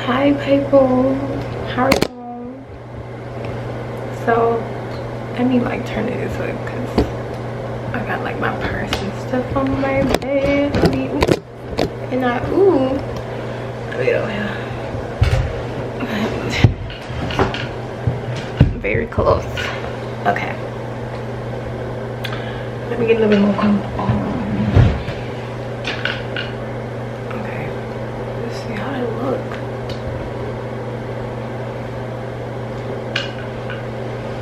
Hi people, how are y'all? So let me like turn it this way because I got like my purse and stuff on my bed. I mean, and I very close. Okay, let me get a little bit more comfortable. Okay, let's see how they look.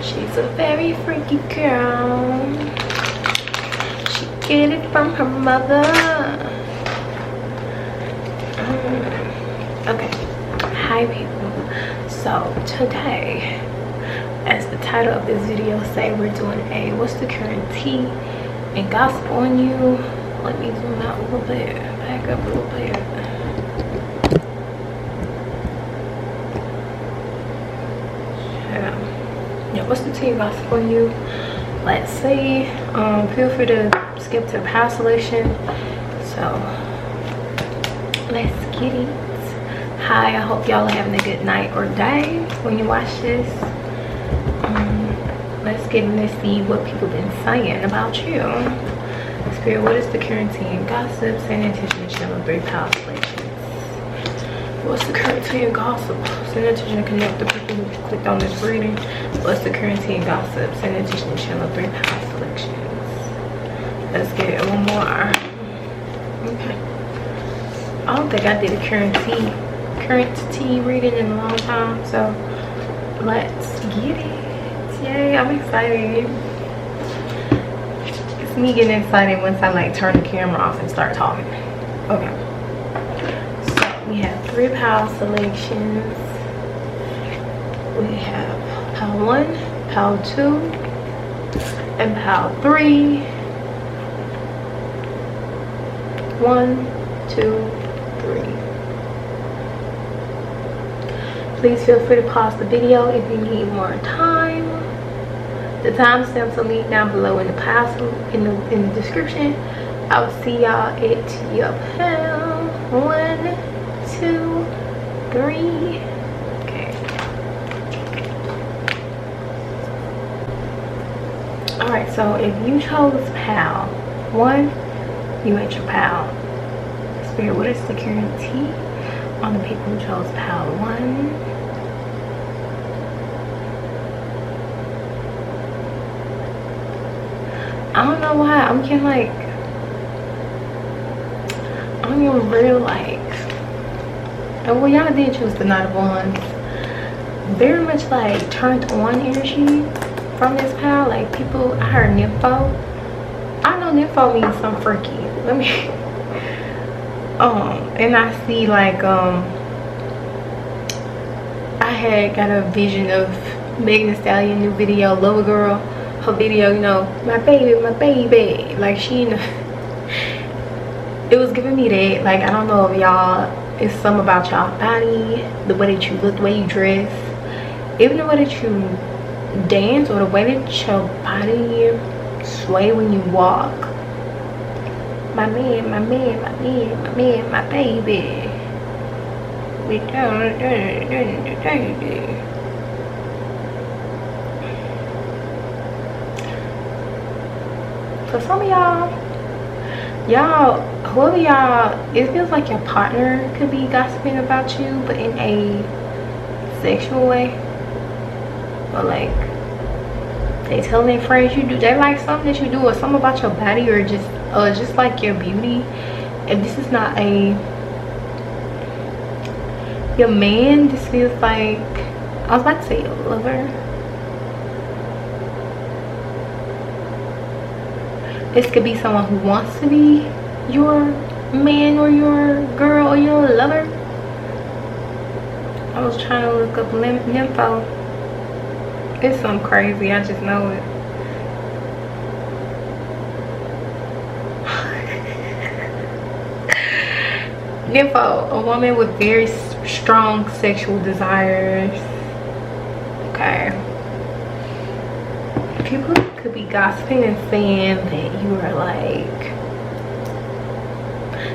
She's a very freaky girl. She get it from her mother. Okay, hi people. So today, as the title of this video say, we're doing a what's the current tea and gossip on you. Let me zoom out a little bit, back up a little bit. Yeah, what's the tea and gossip on you? Let's see. Feel free to skip to the past selection. So let's get it. Hi, I hope y'all are having a good night or day when you watch this. Let's get in to see what people been saying about you. Spirit, what is the current tea and gossip? Send attention to channel 3 past selections. What's the current tea and gossip? Send attention to connect the people who clicked on this reading. What's the current tea and gossip? Send attention to channel 3 past selections. Let's get it one more. Okay. I don't think I did a current tea reading in a long time, so let's get it. Yay, I'm excited. It's me getting excited once I like turn the camera off and start talking. Okay, so we have 3 pile selections. We have pile 1, pile 2, and pile 3. 1, 2, 3. Please feel free to pause the video if you need more time. The timestamps will be down below in the past in the description. I'll see y'all at your pal. 1, 2, 3. Okay. Alright, so if you chose pal 1, you at your pal. Spirit, what is the current tea on the people who chose pal 1? I don't know why I'm getting like, I don't even really like, and well, y'all did choose the Knight of Wands. Very much like turned on energy from this pal. Like people, I heard nympho. I know nympho means something freaky. Let me and I see like I had got a vision of Megan Thee Stallion new video, Lover Girl. Her video, you know, my baby, like she, it was giving me that. Like, I don't know if y'all, it's something about y'all body, the way that you look, the way you dress, even the way that you dance, or the way that your body sway when you walk. My man, my man, my man, my man, my baby. We don't baby. So some of y'all, whoever y'all, it feels like your partner could be gossiping about you, but in a sexual way. Or like, they telling their friends you do, they like something that you do, or something about your body, or just like your beauty. And this is not your man, this feels like, I was about to say your lover. This could be someone who wants to be your man or your girl or your lover. I was trying to look up nympho. It's something crazy, I just know it. Nympho, a woman with very strong sexual desires. Okay. People could be gossiping and saying that you are like,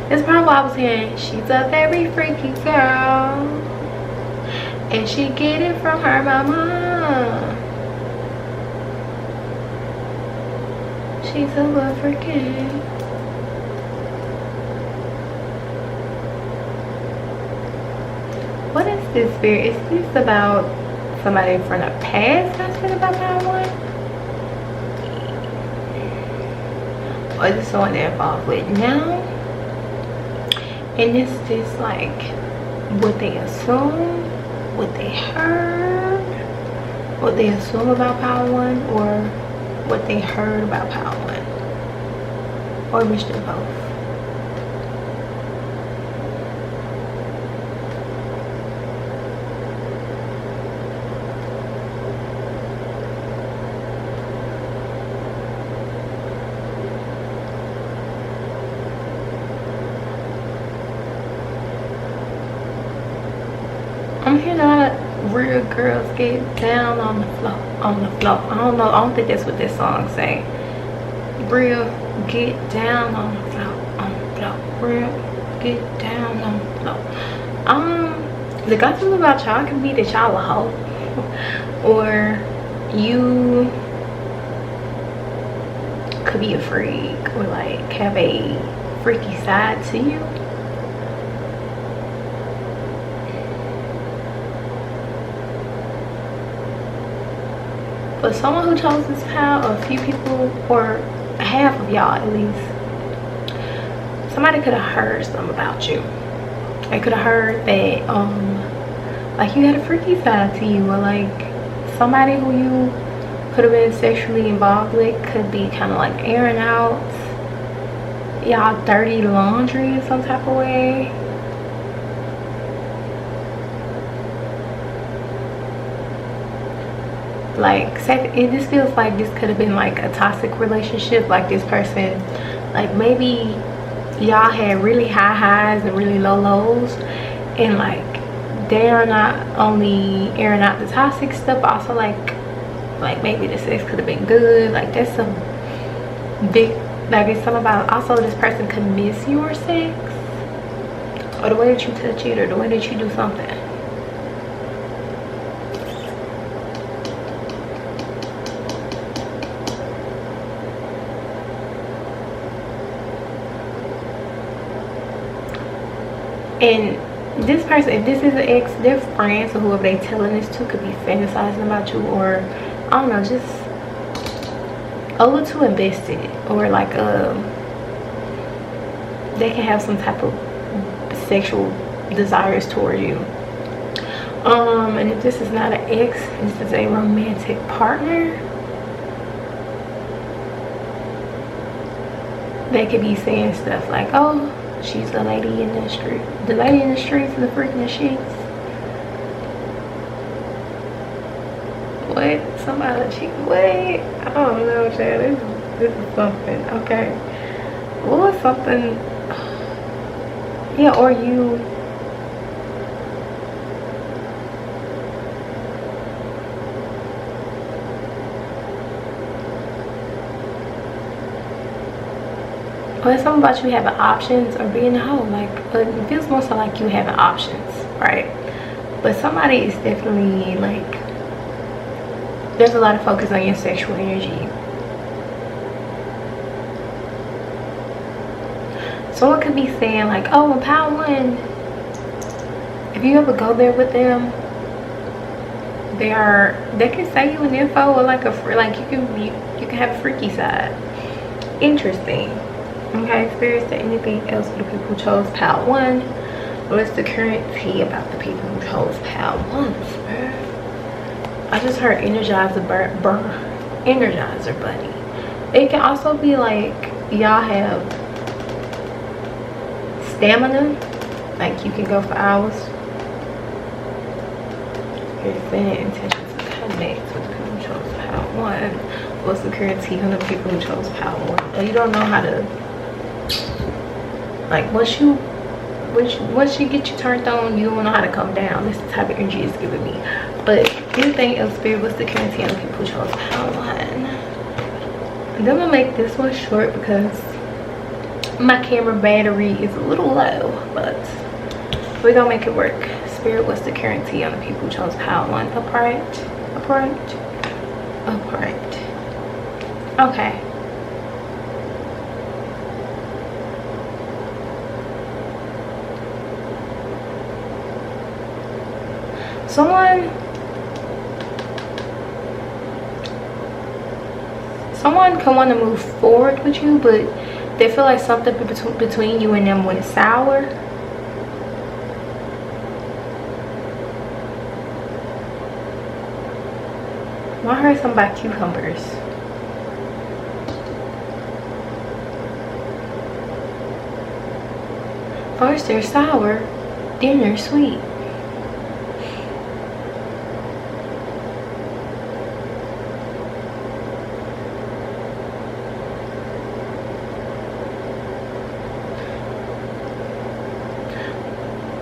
that's probably why I was saying she's a very freaky girl. and she get it from her mama. She's a good freaking. What is this spirit? Is this about somebody from the past that's been about power one? Or is this someone they're involved with now? And is this like what they assume, what they heard, what they assume about power one, or what they heard about power one, or wish they both? I'm hearing a lot of real girls get down on the floor, on the floor. I don't know, I don't think that's what this song say. Real get down on the floor, on the floor. Real get down on the floor. The gossip about y'all can be that y'all a hoe, or you could be a freak, or like have a freaky side to you. But someone who chose this path, or a few people, or half of y'all at least, somebody could have heard something about you. They could have heard that like you had a freaky side to you, or like somebody who you could have been sexually involved with could be kind of like airing out y'all dirty laundry in some type of way. Like, it just feels like this could have been like a toxic relationship. Like this person, like maybe y'all had really high highs and really low lows, and like they're not only airing out the toxic stuff, but also like maybe the sex could have been good. Like that's some big, like it's something about, also this person could miss your sex, or the way that you touch it, or the way that you do something. And this person, if this is an ex, their friends or whoever they telling this to could be fantasizing about you, or I don't know, just a little too invested, or like they can have some type of sexual desires toward you. And if this is not an ex, this is a romantic partner, they could be saying stuff like, oh, she's the lady in the street, the lady in the streets and the freak in the sheets. What? Somebody cheat? What? I don't know, Chad. This is something. Okay. What was something? Yeah, or you. But it's something about you having options, or being a hoe. Like, it feels more so like you having options, right? But somebody is definitely like, there's a lot of focus on your sexual energy. Someone could be saying like, oh, in Power One, if you ever go there with them, they can say you an info, or like you can have a freaky side. Interesting. Okay, spirits, to anything else for the people who chose Power One? What's the current tea about the people who chose Power One, spirit? I just heard Energizer Energizer Bunny. It can also be like y'all have stamina, like you can go for hours. You're saying intention to connect with the people who chose Power One. What's the current tea on the people who chose Power One? Or you don't know how to, like, once you get you turned on, you don't know how to come down. This is the type of energy it's giving me. But anything else, spirit, what's the currency on the people who chose Power One? And then I'm gonna make this one short because my camera battery is a little low, but we're gonna make it work. Spirit, what's the currency on the people who chose pile 1? Upright. Upright. Upright. Okay. Someone can want to move forward with you, but they feel like something between you and them went sour. I heard something about cucumbers. First they're sour, then they're sweet.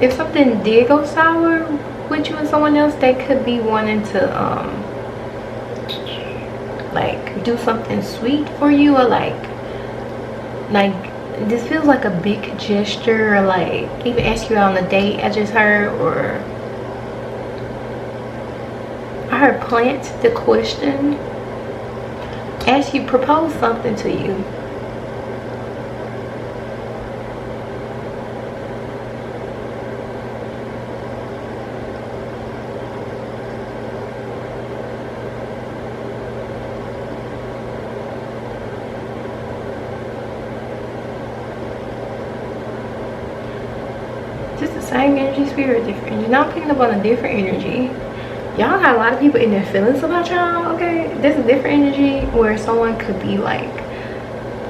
If something did go sour with you and someone else, they could be wanting to like do something sweet for you, or like this feels like a big gesture, or like even ask you out on a date. I just heard, or I heard plant the question, ask you, propose something to you. Just the same energy, spirit, different energy. Now I'm picking up on a different energy. Y'all got a lot of people in their feelings about y'all, okay? There's a different energy where someone could be like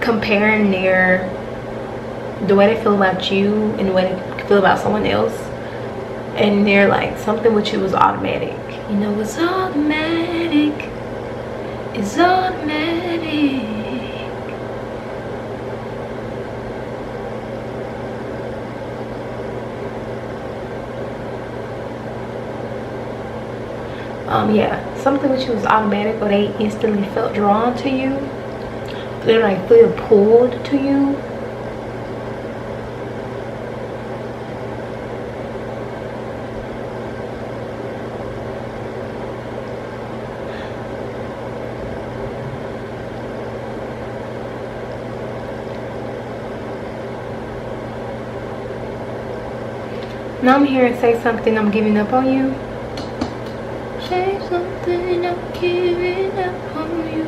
comparing the way they feel about you and the way they feel about someone else, and they're like, something with you was automatic. You know, it's automatic. It's automatic. Yeah, something with you was automatic, or they instantly felt drawn to you. They like feel pulled to you. Now I'm here and say something, I'm giving up on you. Say something, I'm giving up on you.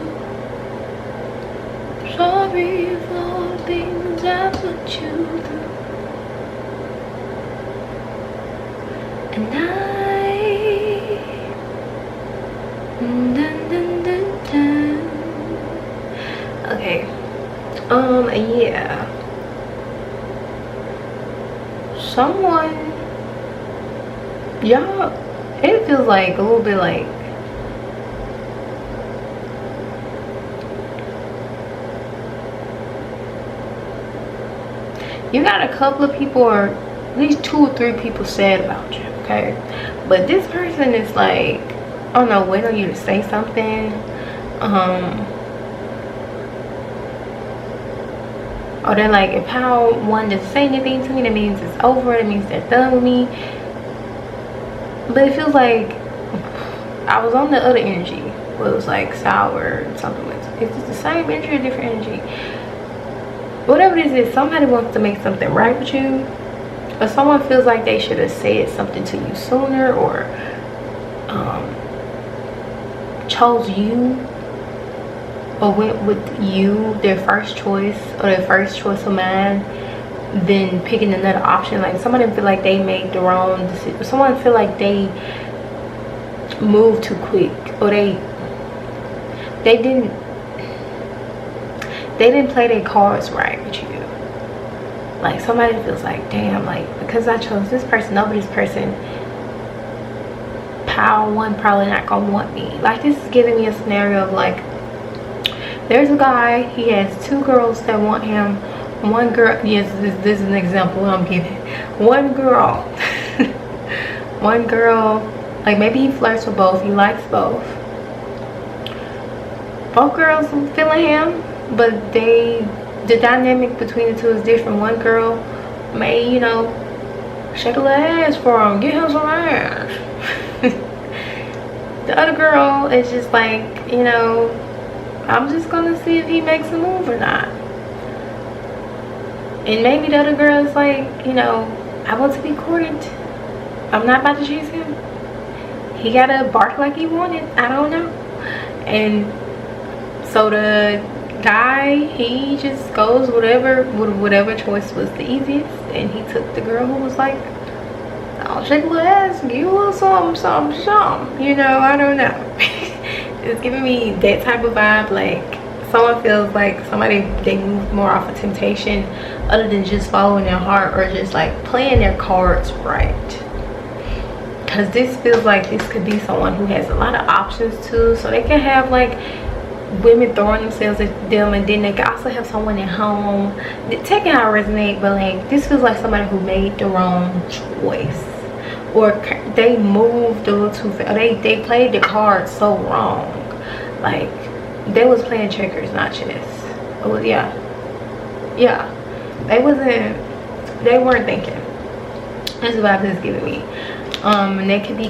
Sorry for all the things I put you through. And okay. Yeah. Someone, y'all, it feels like a little bit like you got a couple of people, or at least 2 or 3 people sad about you, okay? But this person is like, I don't know, waiting on you to say something. Or they're like, if how one doesn't say anything to me, that means it's over, it means they're done with me. But it feels like I was on the other energy where it was like sour and something. It's just the same energy or different energy. Whatever it is, somebody wants to make something right with you, or someone feels like they should have said something to you sooner, or chose you, or went with you, their first choice, or their first choice of mine, then picking another option. Like someone didn't feel like they made the wrong decision. Someone feel like they moved too quick, or they didn't play their cards right with you. Like somebody feels like, damn, like because I chose this person over this person, pile 1 probably not gonna want me. Like this is giving me a scenario of like, there's a guy, he has 2 girls that want him. One girl, yes, this is an example I'm giving. One girl, one girl, like maybe he flirts with both, he likes both. Both girls feeling him, but the dynamic between the 2 is different. One girl may, you know, Shake a little ass for him. Get him some ass. The other girl is just like, you know, I'm just gonna see if he makes a move or not. And maybe the other girl is like, you know, I want to be courted. I'm not about to chase him. He gotta bark like he wanted. I don't know. And so the guy, he just goes whatever choice was the easiest, and he took the girl who was like, I'll shake a little ass, give you a little something, you know. I don't know. It's giving me that type of vibe, like someone feels like somebody, they move more off of temptation other than just following their heart or just like playing their cards right. Because this feels like this could be someone who has a lot of options too, so they can have like women throwing themselves at them, and then they can also have someone at home. Taking how I resonate, but like this feels like somebody who made the wrong choice, or they moved a little too fast. They played the cards so wrong. Like they was playing checkers, not chess. Oh yeah, they weren't thinking. That's the vibe that's giving me. And they could be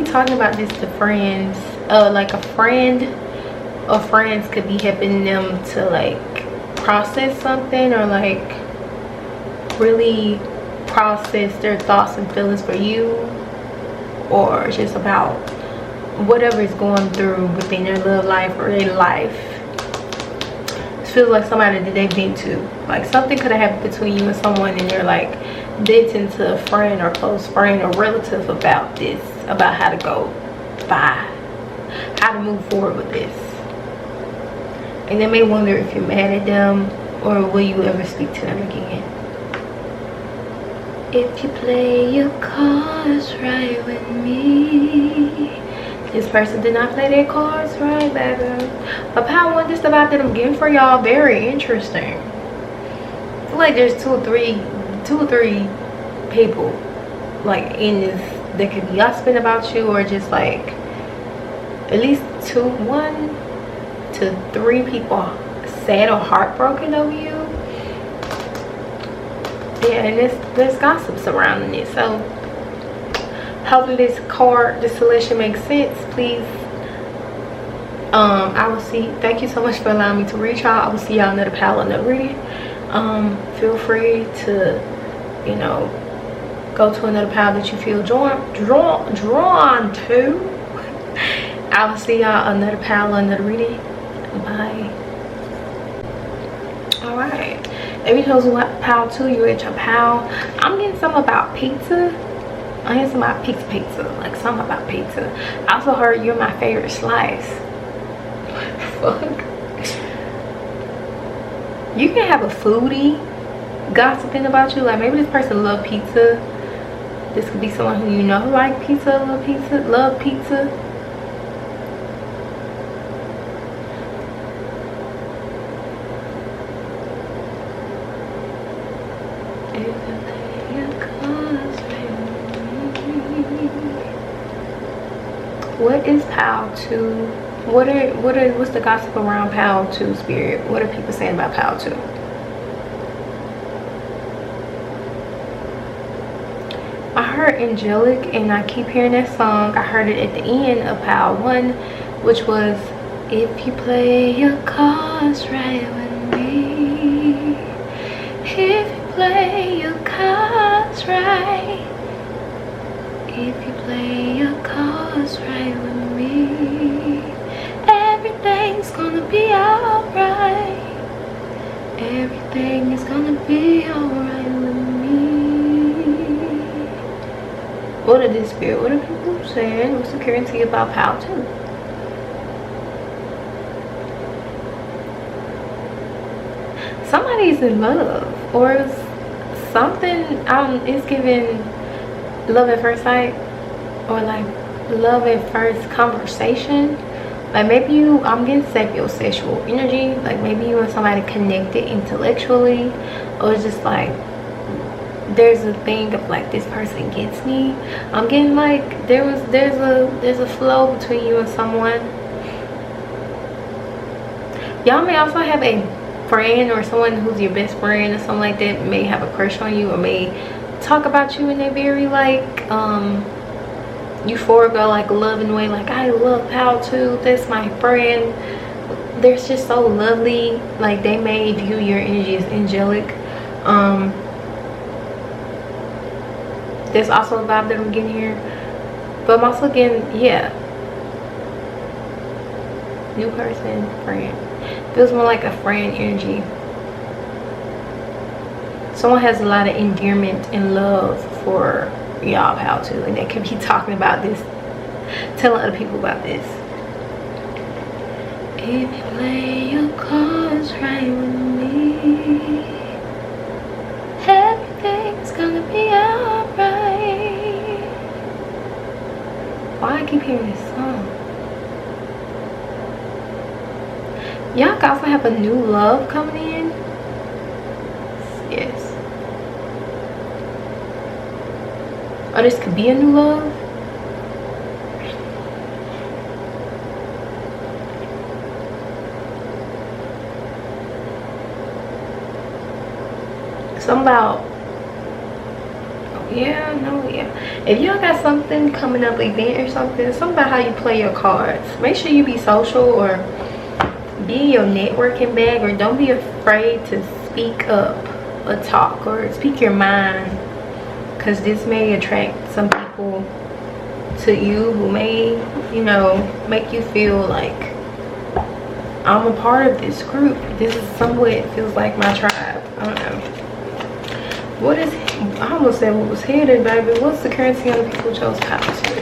talking about this to friends, like a friend or friends could be helping them to like process something, or like really process their thoughts and feelings for you, or just about whatever is going through within their little life or their life. It feels like somebody that they've been to, like something could have happened between you and someone, and they're like venting to a friend or close friend or relative about this, about how to go by, how to move forward with this. And they may wonder if you're mad at them, or will you ever speak to them again. If you play your cards right with me. This person did not play their cards right, baby. A power one, this about that I'm getting for y'all, very interesting. I feel like there's two or three people like in this that could be gossiping about you, or just like at least 1 to 3 people sad or heartbroken over you. Yeah, and there's gossip surrounding it. So hopefully this selection makes sense. Please, I will see. Thank you so much for allowing me to reach y'all. I will see y'all another pile, another reading. Feel free to, you know, go to another pile that you feel drawn to. I will see y'all another pile, another reading. Bye. All right. If you chose pile 2, you're at your pile. I'm getting something about pizza. I hear something about pizza, like something about pizza. I also heard you're my favorite slice. What the fuck? You can have a foodie gossiping about you. Like maybe this person love pizza. This could be someone who you know like pizza, love pizza. What is pile 2? What's the gossip around pile 2, spirit? What are people saying about pile 2? I heard angelic, and I keep hearing that song. I heard it at the end of pile 1, which was, if you play your cards right with me, if you play your cards right, if you play your cards right with me, everything's gonna be alright. Everything is gonna be alright with me. What are this spirit? What are people saying? What's the currency about pile 2? Somebody's in love, or something. It's giving love at first sight, or like love at first conversation. Like maybe I'm getting sexual energy. Like maybe you and somebody connected intellectually, or it's just like there's a thing of like, this person gets me. I'm getting like there's a flow between you and someone. Y'all may also have a friend or someone who's your best friend or something like that, may have a crush on you, or may talk about you in a very like euphoric or like loving way, like I love Pal too, that's my friend. They're just so lovely, like they may view your energy as angelic. There's also a vibe that I'm getting here, but I'm also getting, yeah, new person, friend. Feels more like a friend energy. Someone has a lot of endearment and love for y'all Pal too, and they could be talking about this, telling other people about this. If you play your cards right with me, everything's gonna be alright. Why I keep hearing this song? Y'all can also have a new love coming in. Yes. Or this could be a new love. Something about, oh yeah, no, yeah. If y'all got something coming up, event or something about how you play your cards. Make sure you be social or be in your networking bag, or don't be afraid to speak up or talk or speak your mind, because this may attract some people to you who may, you know, make you feel like I'm a part of this group. This is somewhat feels like my tribe. I don't know. What is, I almost said what was hidden, baby. What's the currency on the people who chose Pal too?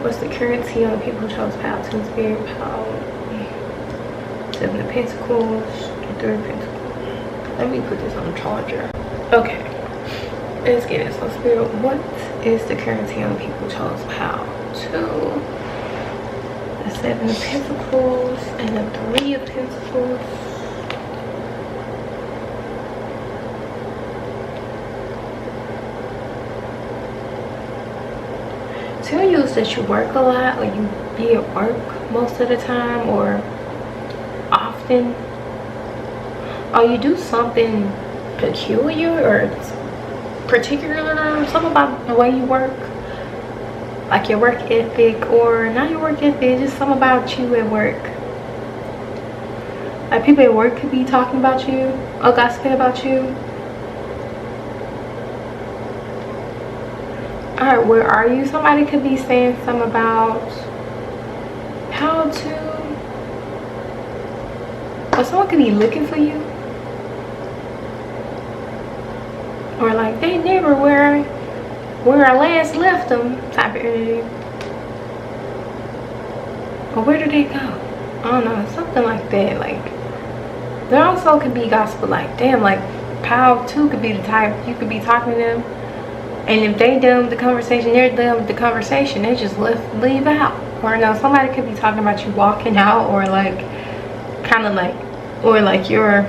What's the currency on the people who chose Pal too? Spirit, Pal. 7 of Pentacles, 3 of Pentacles. Let me put this on the charger. Okay. Let's get it. So Spirit, what is the currency on the people who chose Pal too? The 7 of Pentacles and the 3 of Pentacles. Tell you is that you work a lot, or you be at work most of the time or often, or you do something peculiar or particular, something about the way you work. Like your work ethic, or not your work ethic, just something about you at work. Like people at work could be talking about you or gossiping about you. Alright, where are you? Somebody could be saying something about how to, or someone could be looking for you, or like they never where I last left them type of energy. Or where did they go? I don't know, something like that. Like there also could be gospel, like damn, like Pal too could be the type you could be talking to them, and if they done with the conversation, they're done with the conversation, they just leave out. Or no, somebody could be talking about you walking out, or like kind of like, or like your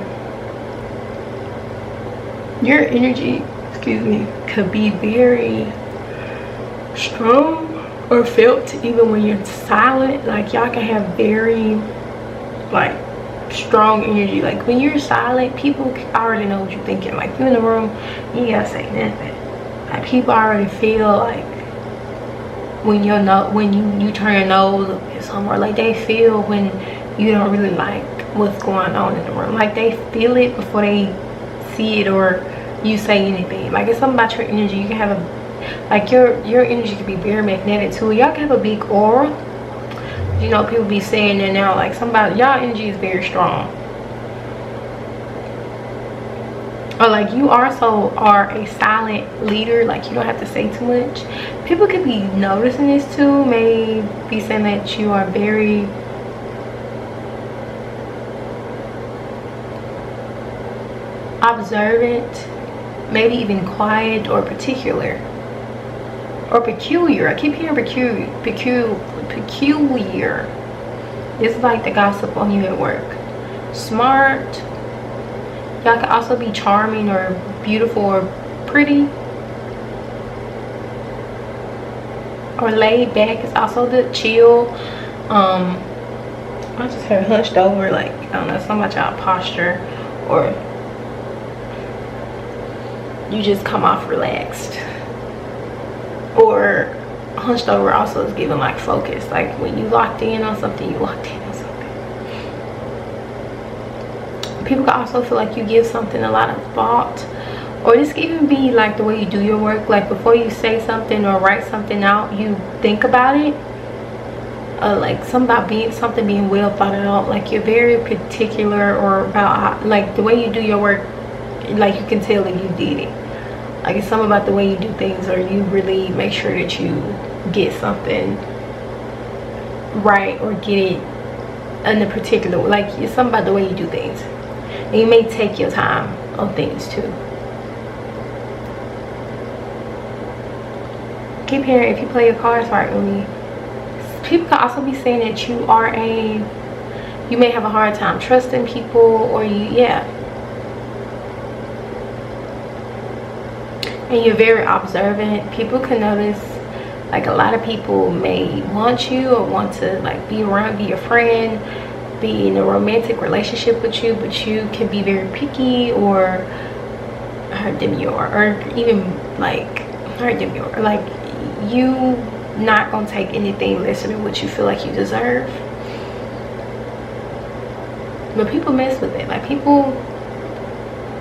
energy, excuse me, could be very strong or felt even when you're silent. Like y'all can have very like strong energy. Like when you're silent, people already know what you're thinking. Like you in the room, you ain't gotta say nothing. Like people already feel like when you turn your nose up somewhere, like they feel when you don't really like what's going on in the room. Like they feel it before they see it or you say anything. Like it's something about your energy. You can have a, like your energy can be very magnetic too. Y'all can have a big aura. You know, people be saying that now, like somebody, y'all energy is very strong. Or like you also are a silent leader, like you don't have to say too much. People could be noticing this too, may be saying that you are very observant, maybe even quiet or particular or peculiar. I keep hearing peculiar. This is like the gossip on you at work. Smart. Y'all can also be charming or beautiful or pretty. Or laid back is also the chill. I just have hunched over, like I don't know, something about y'all posture or you just come off relaxed. Or hunched over also is giving like focus. Like when you locked in on something, you locked in on something. People can also feel like you give something a lot of thought. Or this can even be like the way you do your work. Like before you say something or write something out, you think about it. Like something about being well thought out. Like you're very particular, or about how, like the way you do your work, like you can tell that you did it. Like it's something about the way you do things, or you really make sure that you get something right or get it in a particular way. Like it's something about the way you do things. And you may take your time on things too. Keep hearing, if you play your cards right with me, people can also be saying that you may have a hard time trusting people, or and you're very observant. People can notice, like a lot of people may want you or want to like be around, be your friend, be in a romantic relationship with you, but you can be very picky or demure, or even like demure, like you not gonna take anything less than what you feel like you deserve. But people mess with it. Like people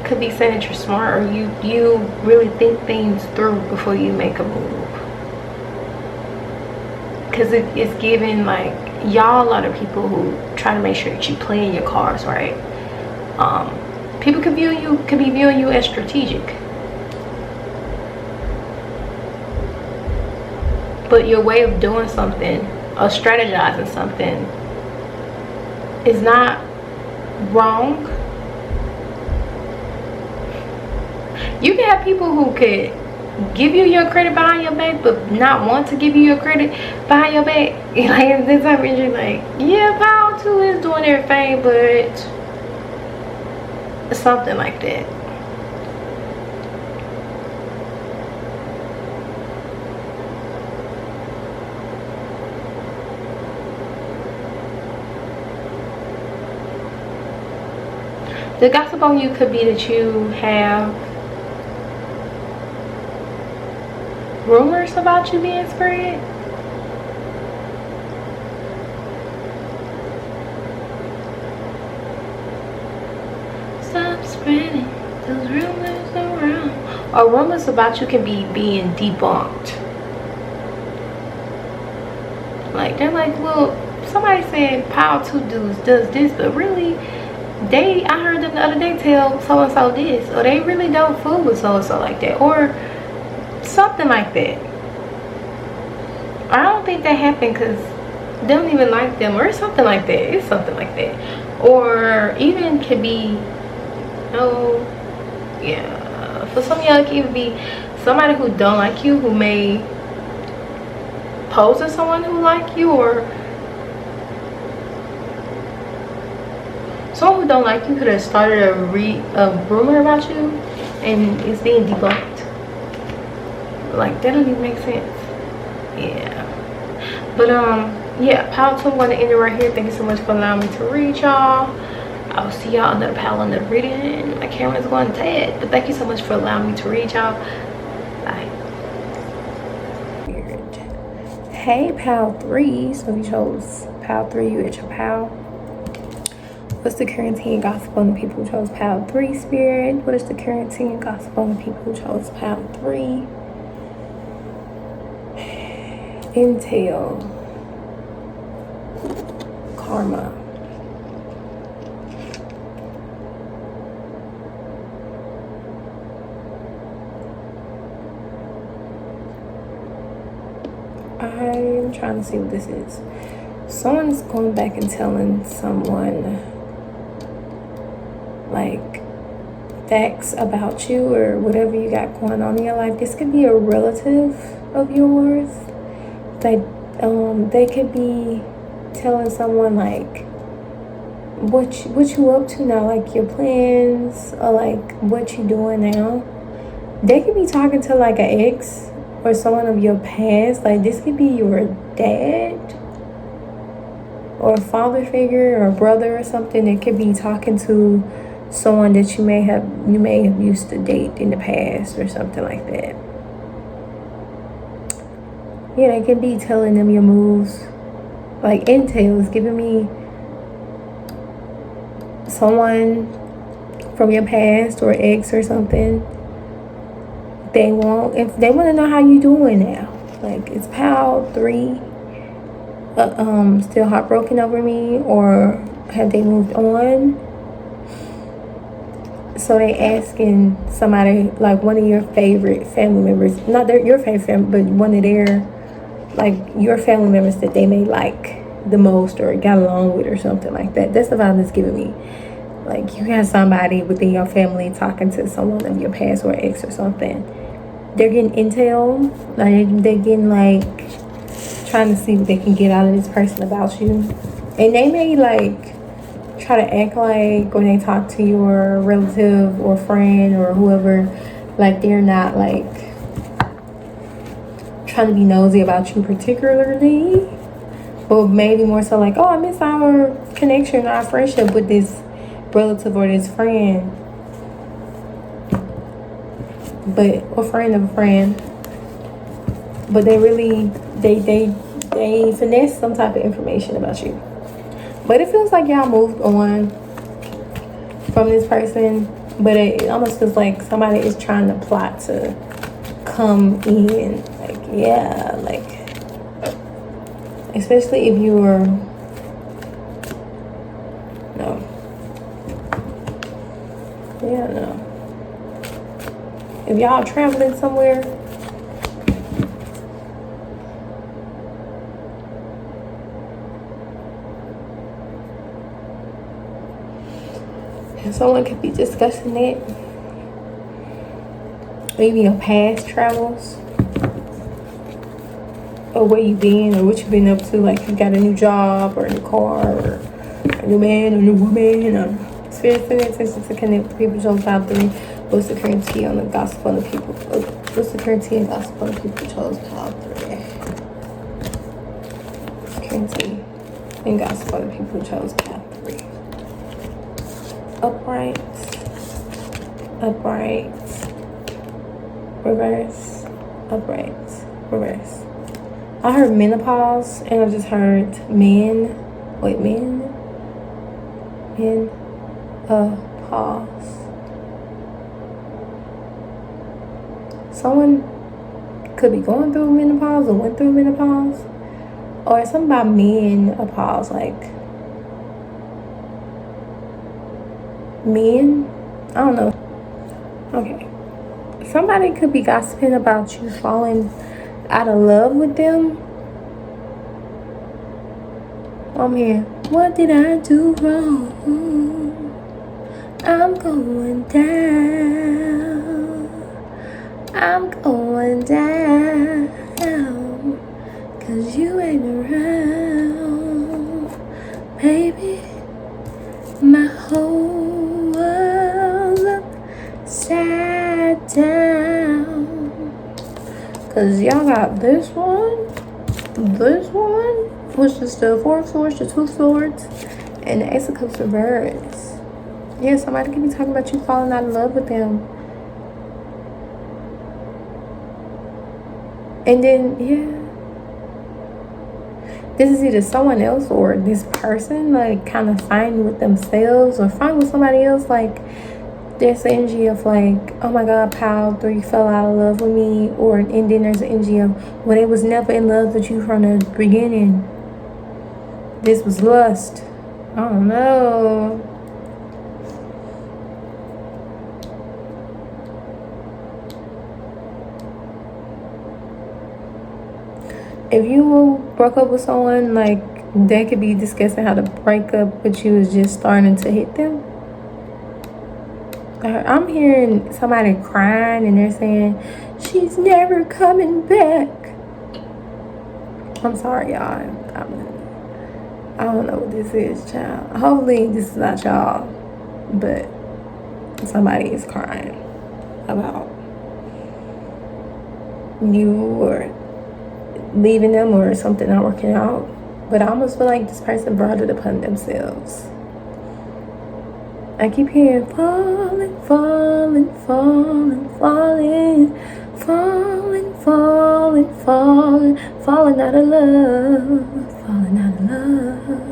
could be saying that you're smart, or you really think things through before you make a move. Because it's given like y'all, a lot of people who try to make sure that you playing your cards right. People could be viewing you as strategic. But your way of doing something or strategizing something is not wrong. You can have people who could give you your credit behind your back, but not want to give you your credit behind your back. Like this type of energy, like, yeah, Power 2 is doing everything, but something like that. The gossip on you could be that you have rumors about you being spread. Stop spreading those rumors around. Or rumors about you can be being debunked. Like they're like, well, somebody said Power 2 does this, but really I heard them the other day tell so and so this, or they really don't fool with so and so like that, or something like that. I don't think that happened because they don't even like them, or something like that. It's something like that. Or even could be, for some of y'all it could even be somebody who don't like you, who may pose as someone who like you, or someone who don't like you could have started a rumor about you and it's being debunked. Like that doesn't even make sense. Yeah. But yeah, Power 2, I'm going to end it right here. Thank you so much for allowing me to read y'all. I'll see y'all under the pile under the reading. My camera's going dead, but thank you so much for allowing me to read y'all. Bye. Weird. Hey, Pal 3. So if you chose Pal 3, you at your Pal. What's the current tea and gossip on the people who chose Pal 3, Spirit? What is the current tea and gossip on the people who chose Pal 3? Intel. Karma. I'm trying to see what this is. Someone's going back and telling someone like facts about you or whatever you got going on in your life. This could be a relative of yours. They could be telling someone like what you up to now, like your plans, or like what you doing now. They could be talking to like an ex or someone of your past. Like this could be your dad or a father figure or a brother or something that could be talking to someone that you may have used to date in the past or something like that. Yeah, they can be telling them your moves. Like intel is giving me someone from your past or ex or something. If they want to know how you doing now. Like, it's pal 3 still heartbroken over me, or have they moved on? So they asking somebody, like one of your favorite family members, not your favorite family, but one of their, like your family members that they may like the most or got along with or something like that. That's the vibe that's giving me. Like, you have somebody within your family talking to someone of your past or ex or something. They're getting intel, like they're getting like trying to see what they can get out of this person about you. And they may like try to act like when they talk to your relative or friend or whoever, like they're not like trying to be nosy about you particularly, but maybe more so like, oh, I miss our connection, our friendship with this relative or this friend, or friend of a friend. But they really they finesse some type of information about you. But it feels like y'all moved on from this person, but it almost feels like somebody is trying to plot to come in. Like, yeah, like, especially if you're no. If y'all traveling somewhere, and someone could be discussing it, maybe your past travels, or where you been, or what you been up to. Like, you got a new job or a new car or a new man or a new woman, or spirit attention to connect with people. Chose top 3. What's the current tea on the gospel on the people? What's the current tea and gospel on the people? Chose top 3. Current tea and gospel on the people. Chose top 3. Upright, reverse, upright, reverse. I heard menopause, and I just heard pause. Someone could be going through menopause or went through menopause, or something about menopause, like men. I don't know. Okay. Somebody could be gossiping about you falling out of love with them. I'm here. What did I do wrong? I'm going down. I'm going down. 'Cause you ain't around. Baby, my whole world upside down. 'Cause y'all got this one, which is the 4 of Swords, the 2 of Swords, and the Ace of Cups reversed. Yeah, somebody could be talking about you falling out of love with them. And then, yeah, this is either someone else or this person, like, kind of fighting with themselves or fighting with somebody else. Like, there's the energy of, like, oh my God, pal 3 fell out of love with me. And then there's the energy of, well, they was never in love with you from the beginning. This was lust. I don't know. If you broke up with someone, like, they could be discussing how the breakup with you is just starting to hit them. I'm hearing somebody crying and they're saying, she's never coming back. I'm sorry, y'all. I don't know what this is, child. Hopefully this is not y'all, but somebody is crying about you or leaving them or something not working out. But I almost feel like this person brought it upon themselves. I keep hearing falling, falling, falling, falling, falling, falling, falling, falling out of love, falling out of love.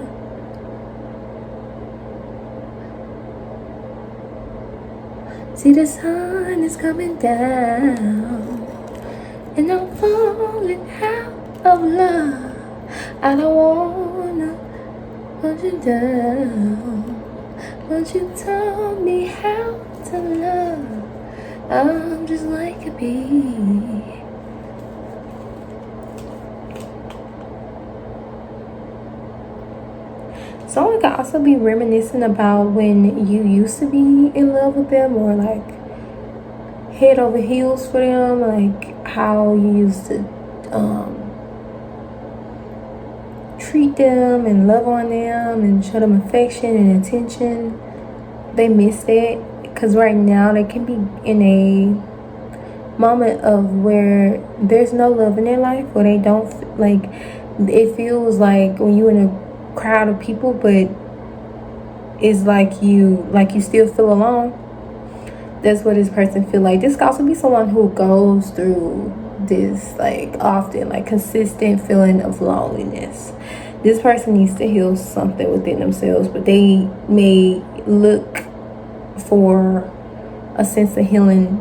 See, the sun is coming down, and I'm falling out of love. I don't wanna put you down, but you taught me how to love. I'm just like a bee. Someone could also be reminiscing about when you used to be in love with them, or like head over heels for them, like how you used to treat them and love on them and show them affection and attention. They miss that because right now they can be in a moment of where there's no love in their life, where they don't like, it feels like when you're in a crowd of people, but it's like you still feel alone. That's what this person feel like. This could also be someone who goes through this like often, like consistent feeling of loneliness. This person needs to heal something within themselves, but they may look for a sense of healing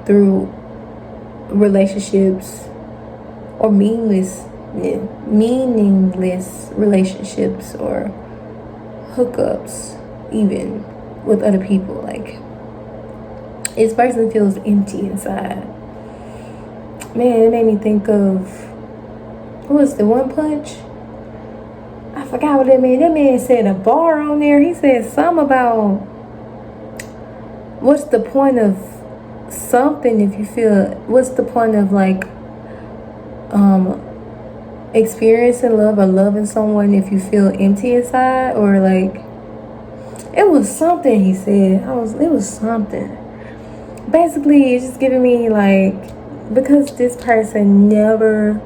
through relationships or meaningless relationships or hookups, even with other people. Like, this person feels empty inside. Man, it made me think of, what was the One Punch? I forgot what that man. That man said a bar on there. He said something about, what's the point of something if you feel, what's the point of like experiencing love or loving someone if you feel empty inside? Or like, it was something he said. It was something. Basically, it's just giving me like, because this person never,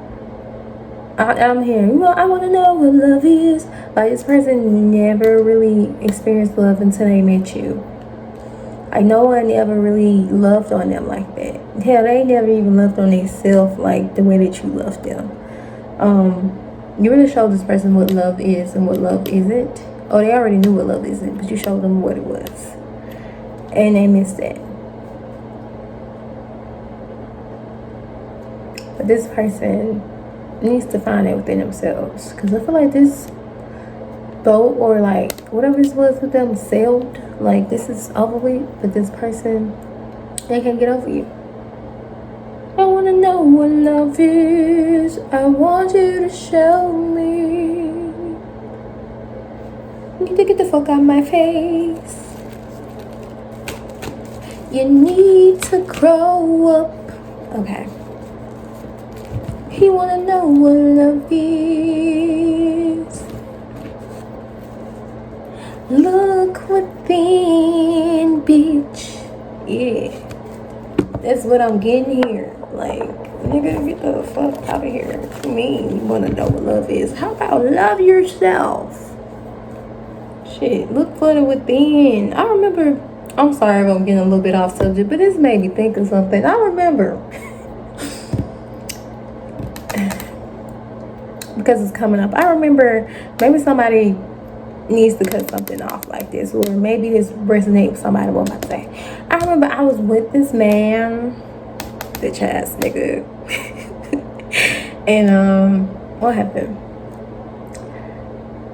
I'm hearing, I want to know what love is. Like, this person never really experienced love until they met you. Like, no one ever really loved on them like that. Hell, they never even loved on themselves like the way that you loved them. You really showed this person what love is and what love isn't. Oh, they already knew what love isn't, but you showed them what it was. And they missed that. But this person needs to find it within themselves. Because I feel like this boat, or like whatever this was with them, sailed. Like, this is over with. But this person, they can't get over you. I want to know what love is. I want you to show me. You need to get the fuck out of my face. You need to grow up. Okay. He wanna know what love is. Look within, bitch. Yeah. That's what I'm getting here. Like, nigga, get the fuck out of here. What you mean you wanna know what love is? How about love yourself? Shit, look further within. I remember, I'm sorry if I'm getting a little bit off subject, but this made me think of something. I remember, because it's coming up, I remember maybe somebody needs to cut something off like this, or maybe this resonates with somebody, what I'm about to say. I remember I was with this man, bitch ass nigga, and what happened?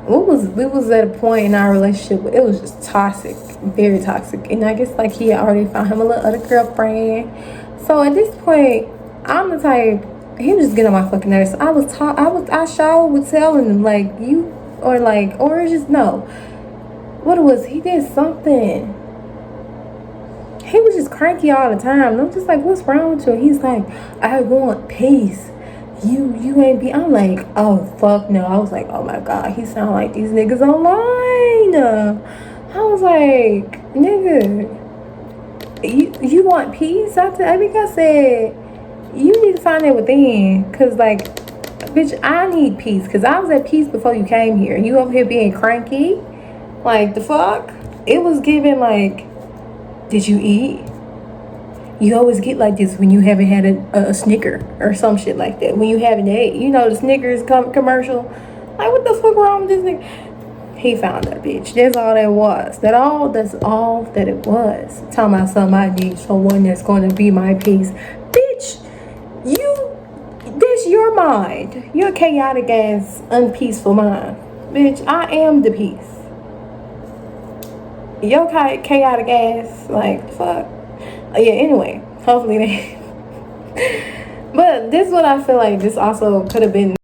We was at a point in our relationship where it was just toxic, very toxic, and I guess like he had already found him a little other girlfriend. So at this point, I'm the type, he was just getting on my fucking nerves. So I sure would tell him like, you, or just no. What it was, he did something. He was just cranky all the time, and I'm just like, what's wrong with you? He's like, I want peace. You ain't be. I'm like, oh fuck no. I was like, oh my god, he sound like these niggas online. I was like, nigga, you want peace? I think I said, you need to find it within, cause like, bitch, I need peace, cause I was at peace before you came here. You over here being cranky. Like, the fuck? It was given like, did you eat? You always get like this when you haven't had a Snicker or some shit like that. When you haven't ate, you know, the Snickers commercial. Like, what the fuck wrong with this nigga? He found that bitch. That's all that was. That's all that it was. Talking about something I need, someone that's going to be my peace. Bitch, that's your mind. Your chaotic ass, unpeaceful mind. Bitch, I am the peace. Your chaotic ass, like, fuck. Yeah, anyway, hopefully they. But this is what I feel like this also could have been